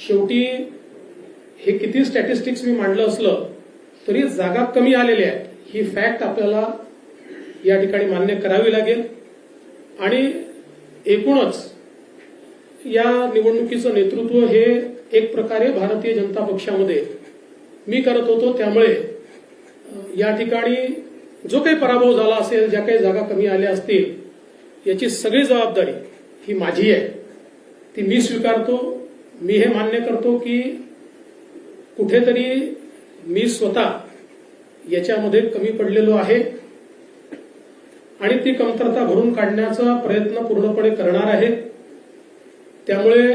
शेवटी हे किती स्टॅटिस्टिक्स मी मांडलं असलं तरी जागा कमी आलेल्या आहेत ही फॅक्ट आपल्याला या ठिकाणी मान्य करावी लागेल। आणि एकूणच या निवडणुकीचं नेतृत्व हे एक प्रकारे भारतीय जनता पक्षामध्ये मी करत होतो, त्यामुळे या ठिकाणी जो काही पराभव झाला असेल, ज्या काही जागा कमी आल्या असतील याची सगळी जबाबदारी ही माझी आहे, ती मी स्वीकारतो। मी हे मान्य करतो की कुठेतरी मी स्वतः याच्यामध्ये कमी पडलेलो आहे आणि ती कमतरता भरून काढण्याचा प्रयत्न पूर्णपणे करणार आहे। त्यामुळे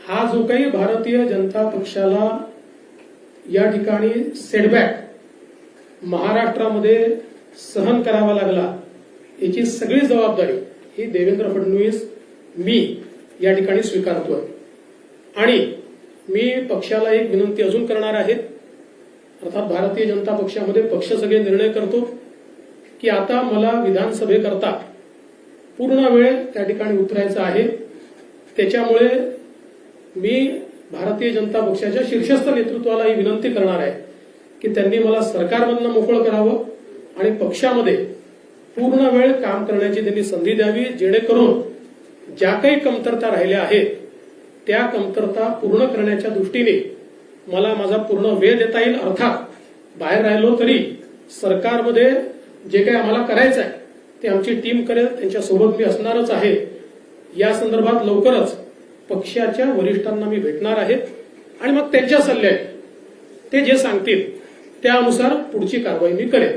हा जो काही भारतीय जनता पक्षाला या ठिकाणी सेटबॅक महाराष्ट्रामध्ये सहन करावा लागला याची सगळी जबाबदारी ही देवेंद्र फडणवीस मी या ठिकाणी स्वीकारतोय। आणि मी पक्षाला एक विनंती अजून करणार आहे, अर्थात भारतीय जनता पक्षामध्ये पक्ष सगळे निर्णय करतो की आता मला विधानसभेकरता पूर्ण वेळ त्या ठिकाणी उतरायचा आहे। त्याच्यामुळे मी भारतीय जनता पक्षाच्या शीर्षस्थ नेतृत्वाला ही विनंती करणार आहे की त्यांनी मला सरकारमधनं मोकळं करावं आणि पक्षामध्ये पूर्ण वेळ काम करण्याची त्यांनी संधी द्यावी, जेणेकरून ज्या काही कमतरता राहिल्या आहेत त्या कमतरता पूर्ण करण्याच्या दृष्टीने मला माझा पूर्ण वेळ देता येईल। अर्थात बाहेर राहिलो तरी सरकारमध्ये जे काही आम्हाला करायचं आहे ते आमची टीम करेल, त्यांच्यासोबत मी असणारच आहे। या संदर्भात लवकरच पक्षाच्या वरिष्ठांना मी भेटणार आहे आणि मग त्यांच्या सल्ल्याने ते जे सांगतील त्यानुसार पुढची कारवाई मी करेन।